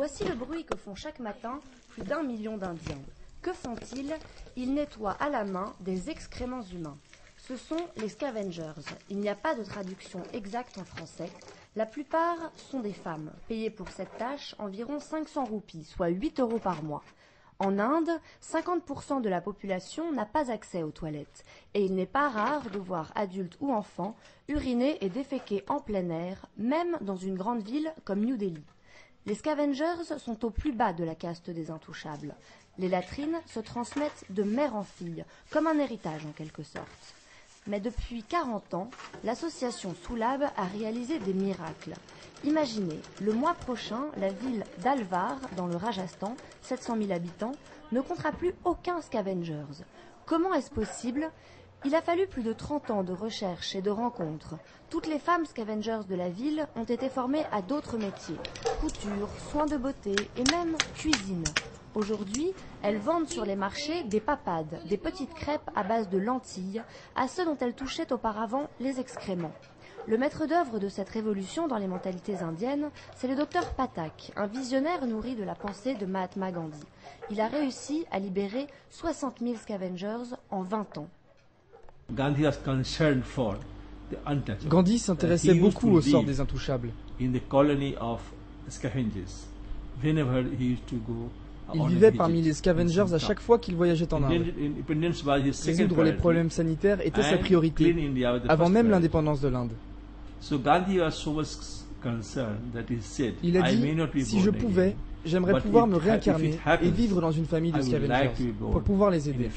Voici le bruit que font chaque matin plus d'1 million d'Indiens. Que font-ils? Ils nettoient à la main des excréments humains. Ce sont les scavengers. Il n'y a pas de traduction exacte en français. La plupart sont des femmes, payées pour cette tâche environ 500 roupies, soit 8 € par mois. En Inde, 50% de la population n'a pas accès aux toilettes, et il n'est pas rare de voir adultes ou enfants uriner et déféquer en plein air, même dans une grande ville comme New Delhi. Les scavengers sont au plus bas de la caste des intouchables. Les latrines se transmettent de mère en fille, comme un héritage en quelque sorte. Mais depuis 40 ans, l'association Sulabh a réalisé des miracles. Imaginez, le mois prochain, la ville d'Alwar, dans le Rajasthan, 700 000 habitants, ne comptera plus aucun scavengers. Comment est-ce possible? Il a fallu plus de 30 ans de recherche et de rencontres. Toutes les femmes scavengers de la ville ont été formées à d'autres métiers, couture, soins de beauté et même cuisine. Aujourd'hui, elles vendent sur les marchés des papades, des petites crêpes à base de lentilles, à ceux dont elles touchaient auparavant les excréments. Le maître d'œuvre de cette révolution dans les mentalités indiennes, c'est le docteur Pathak, un visionnaire nourri de la pensée de Mahatma Gandhi. Il a réussi à libérer 60 000 scavengers en 20 ans. Gandhi s'intéressait beaucoup au sort des intouchables. Il vivait parmi les scavengers à chaque fois qu'il voyageait en Inde. Résoudre les problèmes sanitaires était sa priorité, avant même l'indépendance de l'Inde. Il a dit, si je pouvais, j'aimerais pouvoir me réincarner et vivre dans une famille de scavengers pour pouvoir les aider.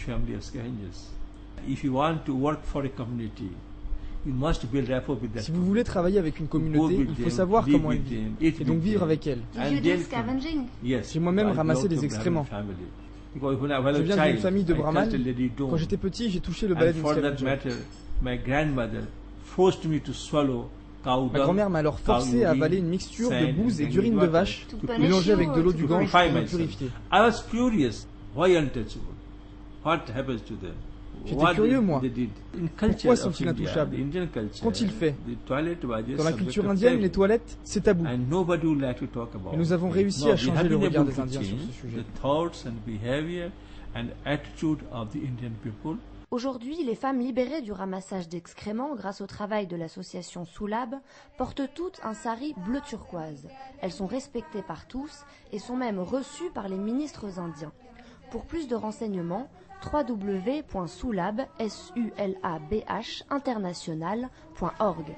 Si vous voulez travailler avec une communauté, il faut savoir comment elle vit, et donc vivre avec elle. J'ai moi-même ramassé des excréments. Je viens d'une famille de brahmanes. Quand j'étais petit, j'ai touché le balai d'une scavenger. Ma grand-mère m'a alors forcé à avaler une mixture de bouse et d'urine de vache, mélangée avec de l'eau du Gange pour me purifier. J'étais curieux, moi. Pourquoi sont-ils intouchables? Qu'ont-ils fait? Dans la culture indienne, les toilettes, c'est tabou. Et nous avons réussi à changer le regard des Indiens sur ce sujet. Aujourd'hui, les femmes libérées du ramassage d'excréments grâce au travail de l'association Sulabh portent toutes un sari bleu turquoise. Elles sont respectées par tous et sont même reçues par les ministres indiens. Pour plus de renseignements, www.sulabh international.org.